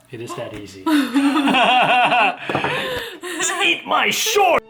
It is that easy. Just eat my short!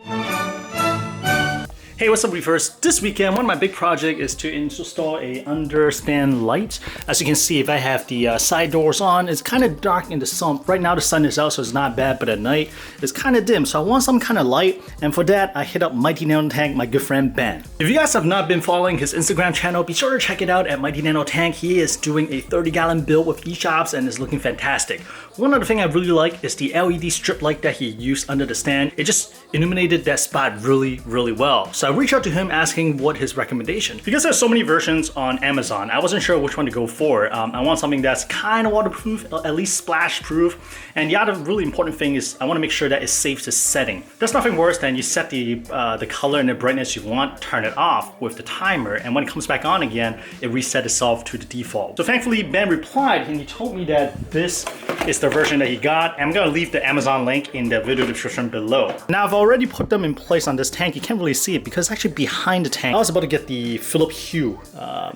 Hey, what's up, Reefers? This weekend, one of my big projects is to install a understand light. As you can see, if I have the side doors on, it's kind of dark in the sump. Right now the sun is out, so it's not bad, but at night it's kind of dim. So I want some kind of light, and for that I hit up Mighty Nano Tank, my good friend Ben. If you guys have not been following his Instagram channel, be sure to check it out at Mighty Nano Tank. He is doing a 30-gallon build with e-shops and is looking fantastic. One other thing I really like is the LED strip light that he used under the stand. It just illuminated that spot really well. So I reached out to him asking what his recommendation. Because there's so many versions on Amazon, I wasn't sure which one to go for. I want something that's kind of waterproof, at least splash proof. And the other really important thing is I want to make sure that it's safe to setting. There's nothing worse than you set the color and the brightness you want, turn it off with the timer, and when it comes back on again, it resets itself to the default. So thankfully Ben replied and he told me that this is the version that he got. I'm gonna leave the Amazon link in the video description below. Now I've already put them in place on this tank. You can't really see it because it's actually behind the tank. I was about to get the Philip Hue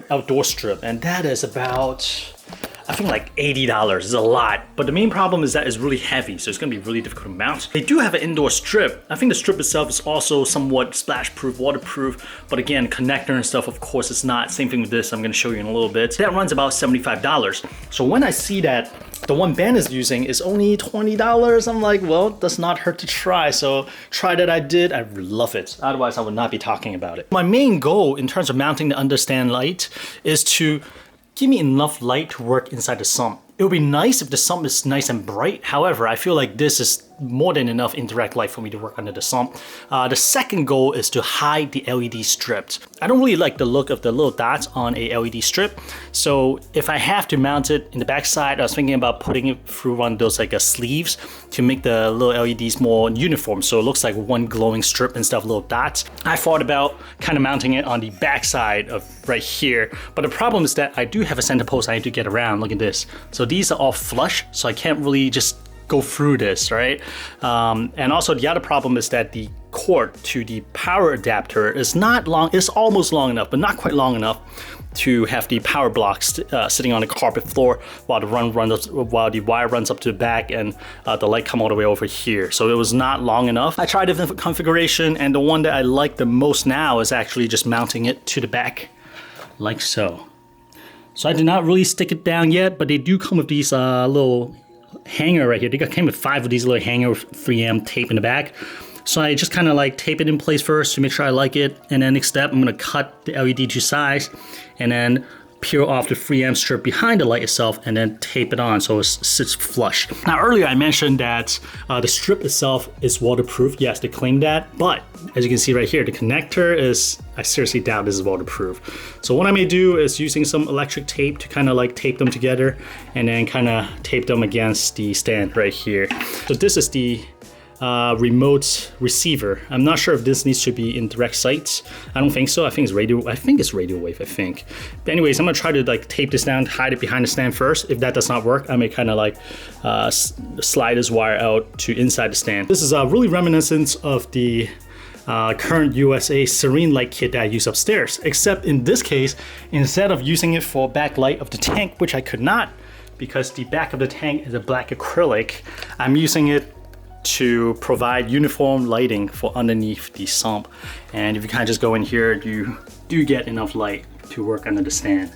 outdoor strip, and that is about, I think, like $80. It's a lot, but the main problem is that it's really heavy, so it's gonna be really difficult to mount. They do have an indoor strip. I think the strip itself is also somewhat splash proof, waterproof, but again, connector and stuff, of course, it's not. Same thing with this, I'm gonna show you in a little bit. That runs about $75. So when I see that the one Ben is using is only $20, I'm like, well, it does not hurt to try. So try that I did, I love it. Otherwise, I would not be talking about it. My main goal in terms of mounting the understand light is to give me enough light to work inside the sump. It would be nice if the sump is nice and bright. However, I feel like this is more than enough indirect light for me to work under the sump. The second goal is to hide the LED strips. I don't really like the look of the little dots on a LED strip. So if I have to mount it in the back side, I was thinking about putting it through one of those like sleeves to make the little LEDs more uniform. So it looks like one glowing strip instead of little dots. I thought about kind of mounting it on the back side of right here. But the problem is that I do have a center post I need to get around. Look at this. So these are all flush, so I can't really just go through this, right? And also the other problem is that the cord to the power adapter is not long. It's almost long enough, but not quite long enough to have the power blocks sitting on the carpet floor while the wire runs up to the back and the light come all the way over here. So it was not long enough. I tried a different configuration, and the one that I like the most now is actually just mounting it to the back like so. So I did not really stick it down yet, but they do come with these little hanger right here. They came with 5 of these little hanger with 3M tape in the back. So I just kind of like tape it in place first to make sure I like it. And then next step, I'm gonna cut the LED to size and then peel off the 3M strip behind the light itself and then tape it on so it sits flush. Now earlier I mentioned that the strip itself is waterproof. Yes, they claim that, but as you can see right here, the connector is, I seriously doubt this is waterproof. So what I may do is using some electric tape to kind of like tape them together and then kind of tape them against the stand right here. So this is the remote receiver. I'm not sure if this needs to be in direct sight. I don't think so. I think it's radio wave, I think. But anyways, I'm gonna try to like tape this down, hide it behind the stand first. If that does not work, I may kind of like slide this wire out to inside the stand. This is really reminiscent of the current USA Serene light kit that I use upstairs, except in this case, instead of using it for backlight of the tank, which I could not because the back of the tank is a black acrylic, I'm using it to provide uniform lighting for underneath the sump. And if you kind of just go in here, you do get enough light to work under the stand.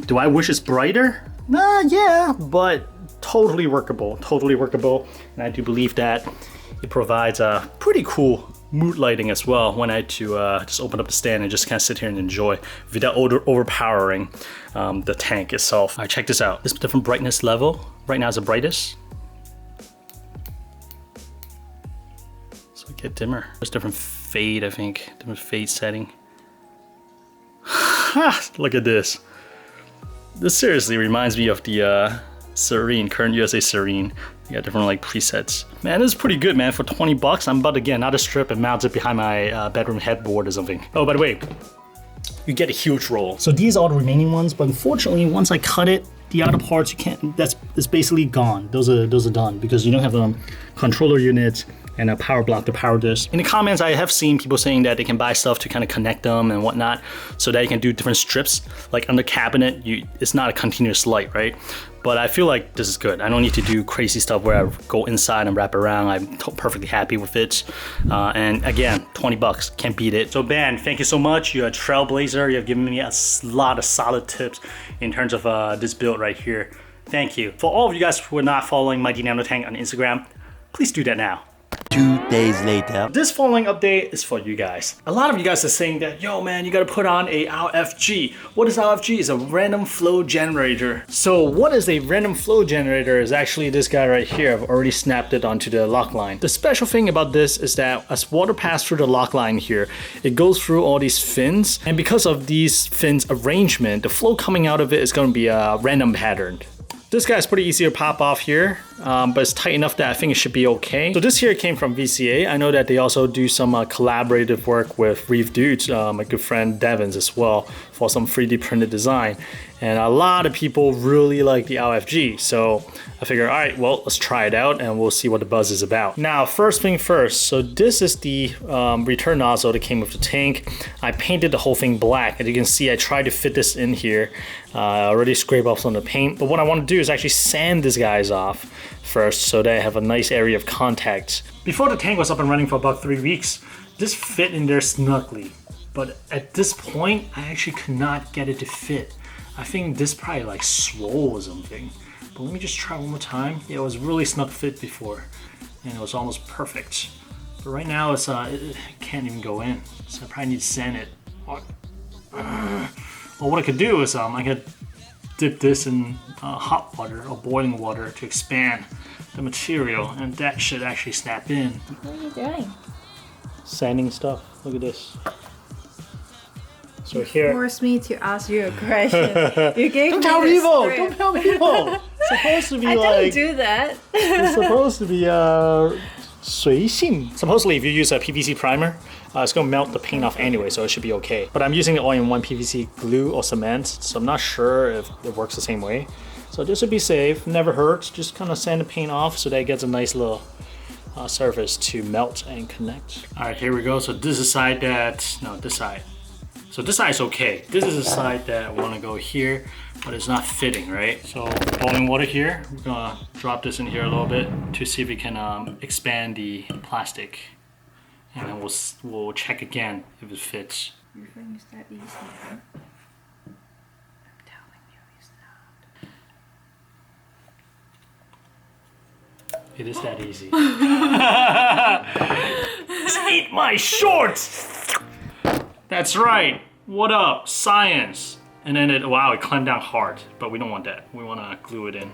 Do I wish it's brighter? Yeah, but totally workable, And I do believe that it provides a pretty cool mood lighting as well when I just open up the stand and just kind of sit here and enjoy without overpowering the tank itself. All right, check this out. This different brightness level. Right now is the brightest. So it get dimmer. There's different fade, I think. Different fade setting. Look at this. This seriously reminds me of the Serene, current USA Serene. You got different like presets. Man, this is pretty good, man. For 20 bucks, I'm about to get another strip and mount it behind my bedroom headboard or something. Oh, by the way, you get a huge roll. So these are the remaining ones, but unfortunately, once I cut it, the other parts you can't. It's basically gone. Those are done because you don't have controller units and a power block to power this. In the comments, I have seen people saying that they can buy stuff to kind of connect them and whatnot, so that you can do different strips. Like under cabinet, it's not a continuous light, right? but I feel like this is good. I don't need to do crazy stuff where I go inside and wrap around. I'm perfectly happy with it. And again, 20 bucks, can't beat it. So Ben, thank you so much. You're a trailblazer. You have given me a lot of solid tips in terms of this build right here. Thank you. For all of you guys who are not following Mighty Nano Tank on Instagram, please do that now. 2 days later. This following update is for you guys. A lot of you guys are saying that, yo man, you gotta put on a RFG. What is RFG? It's a random flow generator. So what is a random flow generator is actually this guy right here. I've already snapped it onto the loc-line. The special thing about this is that as water passes through the loc-line here, it goes through all these fins. And because of these fins arrangement, the flow coming out of it is gonna be random patterned. This guy's pretty easy to pop off here, but it's tight enough that I think it should be okay. So this here came from VCA. I know that they also do some collaborative work with Reef Dudes, my good friend Devins as well, for some 3D printed design. And a lot of people really like the LFG. So I figured, all right, well, let's try it out and we'll see what the buzz is about. Now, first thing first, so this is the return nozzle that came with the tank. I painted the whole thing black. As you can see, I tried to fit this in here. I already scraped off some of the paint, but what I want to do is actually sand these guys off first so that I have a nice area of contact. Before the tank was up and running for about 3 weeks, this fit in there snugly. But at this point, I actually could not get it to fit. I think this probably like swole or something. But let me just try one more time. Yeah, it was really snug fit before, and it was almost perfect. But right now, it can't even go in. So I probably need to sand it. Well, what I could do is I could dip this in hot water or boiling water to expand the material, and that should actually snap in. What are you doing? Sanding stuff. Look at this. So here. Forced me to ask you a question. You gave Don't me tell the people! script. Don't tell people! It's supposed to be I like. don't do that. It's supposed to be 随性. Supposedly, if you use a PVC primer, it's gonna melt the paint off anyway, so it should be okay. But I'm using the all-in-one PVC glue or cement, so I'm not sure if it works the same way. So this would be safe, never hurts. Just kind of sand the paint off so that it gets a nice little surface to melt and connect. All right, here we go. So this is the side that, no, this side. So this side's okay. This is the side that I want to go here, but it's not fitting, right? So boiling water here. We're gonna drop this in here a little bit to see if we can expand the plastic, and then we'll check again if it fits. Your thing is that easy, huh? I'm telling you, it's not. It is that easy. Just eat my shorts. That's right. What up, science? And then it clamped down hard, but we don't want that. We want to glue it in.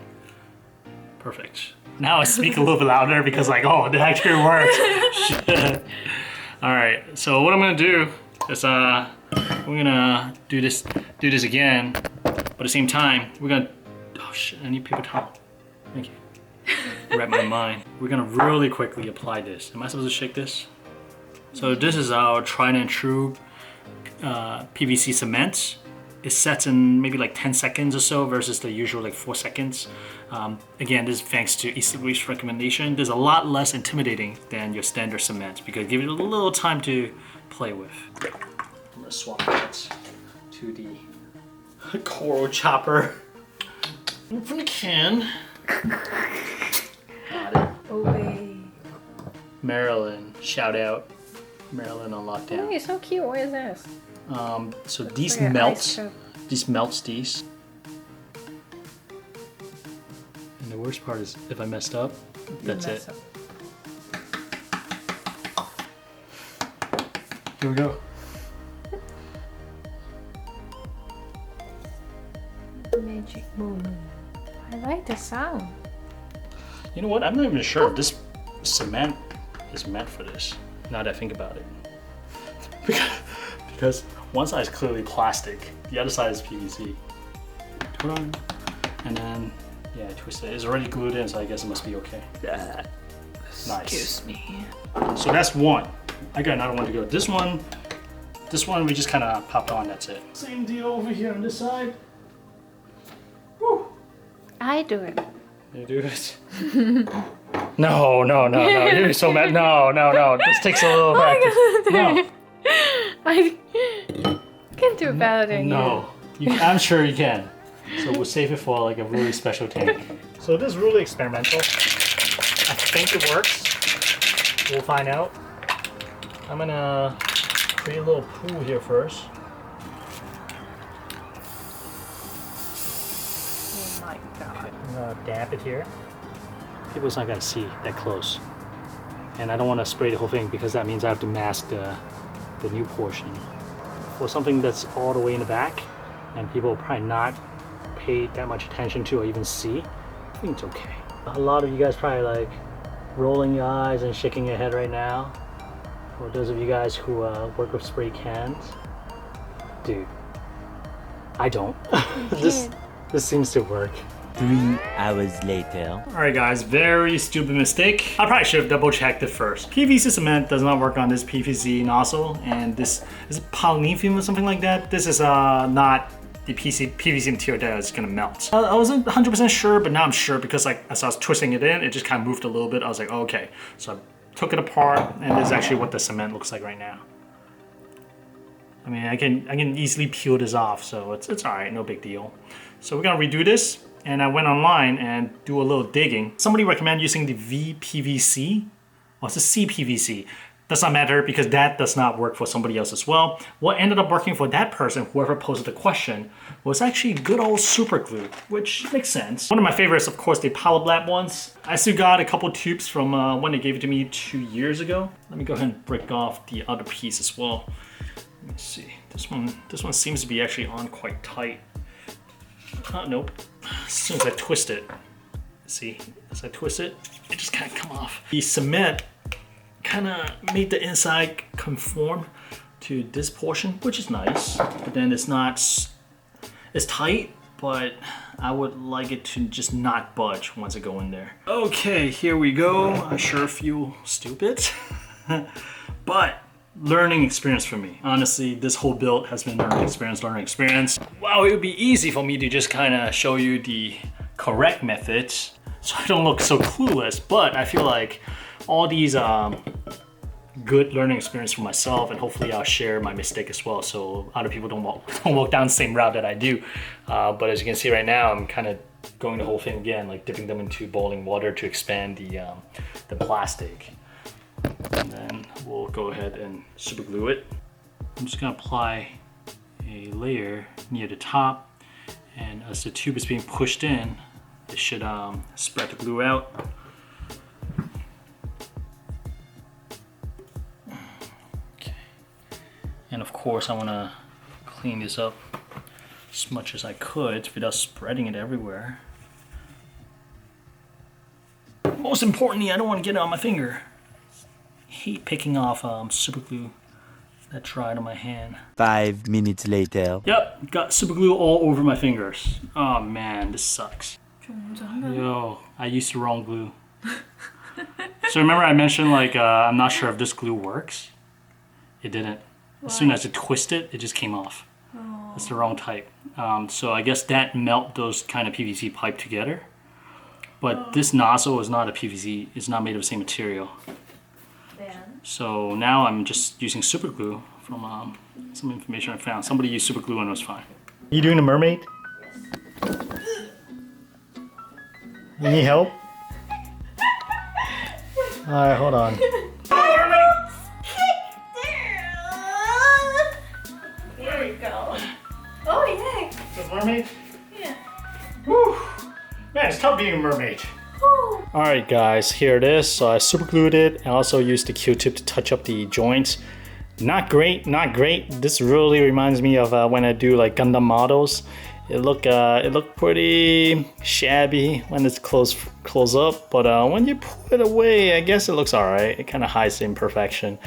Perfect. Now I speak a little bit louder because like, oh, it actually worked. Shit. All right. So what I'm gonna do is we're gonna do this again, but at the same time we're gonna. Oh shit! I need paper towel. Thank you. Read my mind. We're gonna really quickly apply this. Am I supposed to shake this? So this is our tried and true PVC cement. It sets in maybe like 10 seconds or so versus the usual like 4 seconds. Again, this is thanks to East Reef's recommendation. There's a lot less intimidating than your standard cement because give it a little time to play with. I'm gonna swap that to the coral chopper. Open the can. Got it. Obey. Maryland, shout out. Maryland on lockdown. Oh, it's so cute. What is this? So these like melts. These melts these. And the worst part is if I messed up, that's it. Here we go. Magic moment. I like the sound. You know what? I'm not even sure if this cement is meant for this. Now that I think about it. Because one side is clearly plastic, the other side is PVC. Turn on, and then, yeah, twist it. It's already glued in, so I guess it must be okay. Nice. Excuse me. So that's one. I got another one to go. This one we just kind of popped on, that's it. Same deal over here on this side. Woo. I do it. You do it? No, you're so mad. No, this takes a little practice. No. I can do better than No, I'm sure you can. So we'll save it for like a really special tank. So this is really experimental. I think it works. We'll find out. I'm gonna create a little pool here first. Oh my god. I'm gonna damp it here. People's not gonna see that close. And I don't want to spray the whole thing because that means I have to mask the new portion. For something that's all the way in the back and people will probably not pay that much attention to or even see, I think it's okay. A lot of you guys probably like rolling your eyes and shaking your head right now. For those of you guys who work with spray cans, dude, I don't. This seems to work. 3 hours later. Alright guys, very stupid mistake. I probably should have double checked it first. PVC cement does not work on this PVC nozzle, and this is polynesium or something like that. This is not the PVC material that is gonna melt. I wasn't 100% sure, but now I'm sure because like as I was twisting it in, it just kind of moved a little bit. I was like, oh, okay. So I took it apart, and this is actually what the cement looks like right now. I mean, I can easily peel this off, so it's alright, no big deal. So we're gonna redo this. And I went online and do a little digging. Somebody recommended using the VPVC. Well, it's a CPVC. Does not matter because that does not work for somebody else as well. What ended up working for that person, whoever posed the question, was actually good old super glue, which makes sense. One of my favorites, of course, the Polyblab ones. I still got a couple tubes from when they gave it to me 2 years ago. Let me go ahead and break off the other piece as well. Let me see. This one seems to be actually on quite tight. Nope. As soon as I twist it, see, as I twist it, it just kind of come off. The cement kind of made the inside conform to this portion, which is nice, but then it's tight, but I would like it to just not budge once I go in there. Okay, here we go. I sure feel stupid, but learning experience for me. Honestly, this whole build has been learning experience. Wow, it would be easy for me to just kind of show you the correct methods so I don't look so clueless, but I feel like all these good learning experience for myself, and hopefully I'll share my mistake as well so other people don't walk down the same route that I do. But as you can see right now, I'm kind of going the whole thing again, like dipping them into boiling water to expand the plastic. And then we'll go ahead and super glue it. I'm just gonna apply a layer near the top, and as the tube is being pushed in, it should spread the glue out. Okay. And of course I wanna clean this up as much as I could without spreading it everywhere. Most importantly, I don't want to get it on my finger. Hate picking off super glue that dried on my hand. 5 minutes later. Yep, got super glue all over my fingers. Oh man, this sucks. Yo, I used the wrong glue. So remember I mentioned like I'm not sure if this glue works? It didn't. As soon as I twist it, it just came off. Oh. It's the wrong type. So I guess that melt those kind of PVC pipe together. But this nozzle is not a PVC, it's not made of the same material. So now I'm just using super glue from some information I found. Somebody used super glue and it was fine. You doing a mermaid? You need help? Alright, hold on. There we go. Oh yeah. Is this a mermaid? Yeah. Whew. Man, it's tough being a mermaid. Alright guys, here it is. So I super glued it. I also used the Q-tip to touch up the joints. Not great, not great. This really reminds me of when I do like Gundam models. It look pretty shabby when it's close up, but when you pull it away, I guess it looks alright. It kind of hides the imperfection.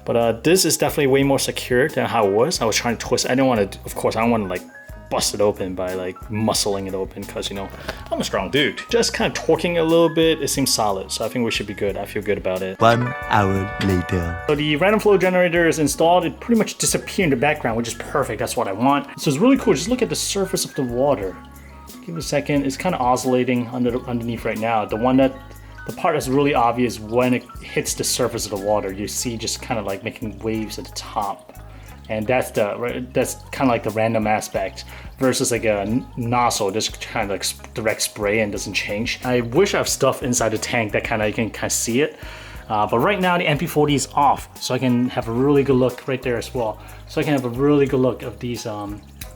But this is definitely way more secure than how it was. I was trying to twist. I didn't want to, of course, I don't want to like bust it open by like muscling it open because, you know, I'm a strong dude. Just kind of torquing it a little bit, it seems solid. So I think we should be good. I feel good about it. 1 hour later. So the random flow generator is installed. It pretty much disappeared in the background, which is perfect. That's what I want. So it's really cool. Just look at the surface of the water. Give it a second. It's kind of oscillating underneath right now. The part that's really obvious when it hits the surface of the water, you see just kind of like making waves at the top. And that's kind of like the random aspect versus like a nozzle, just kind of like direct spray and doesn't change. I wish I have stuff inside the tank that you can kind of see it. But right now the MP40 is off, so I can have a really good look right there as well. So I can have a really good look of these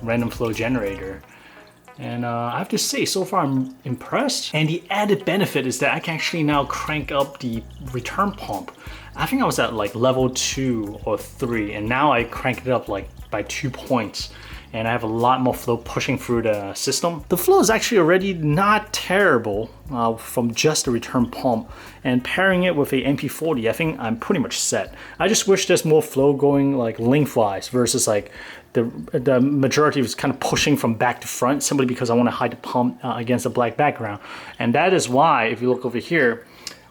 random flow generator. And I have to say, so far I'm impressed. And the added benefit is that I can actually now crank up the return pump. I think I was at like level 2 or 3, and now I cranked it up like by 2 points. And I have a lot more flow pushing through the system. The flow is actually already not terrible from just the return pump. And pairing it with a MP40, I think I'm pretty much set. I just wish there's more flow going like lengthwise versus like the majority was kind of pushing from back to front, simply because I want to hide the pump against a black background. And that is why, if you look over here,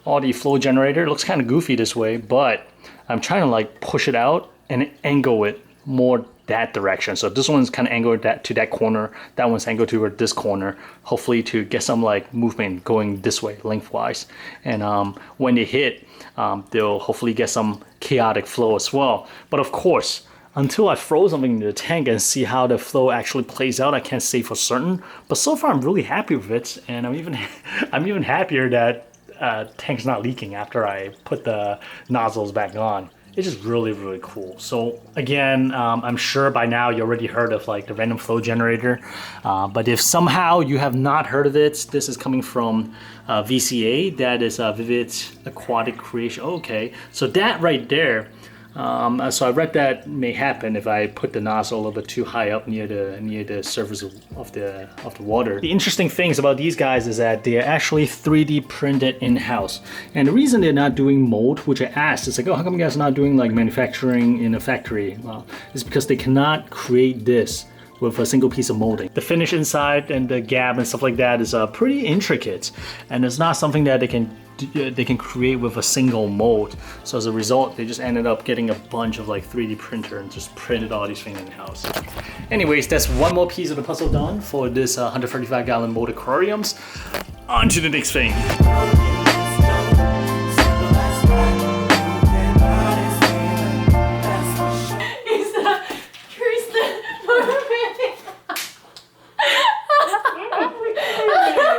all the flow generator looks kind of goofy this way, but I'm trying to like push it out and angle it more that direction. So this one's kind of angled to that corner, that one's angled toward this corner, hopefully to get some like movement going this way lengthwise. And when they hit, they'll hopefully get some chaotic flow as well. But of course, until I throw something into the tank and see how the flow actually plays out, I can't say for certain. But so far I'm really happy with it, and I'm even happier that tank's not leaking after I put the nozzles back on. It's just really, really cool. So again, I'm sure by now you already heard of like the random flow generator. But if somehow you have not heard of it, this is coming from VCA. That is Vivid Aquatic Creation. Okay, so that right there. So I read that may happen if I put the nozzle a little bit too high up near the surface of the water. The interesting things about these guys is that they are actually 3D printed in-house. And the reason they're not doing mold, which I asked, is like, oh, how come you guys are not doing like manufacturing in a factory? Well, it's because they cannot create this with a single piece of molding. The finish inside and the gap and stuff like that is pretty intricate, and it's not something that they can create with a single mold. So as a result, they just ended up getting a bunch of like 3D printer and just printed all these things in house. Anyways, that's one more piece of the puzzle done for this 135 gallon mold aquariums. On to the next thing.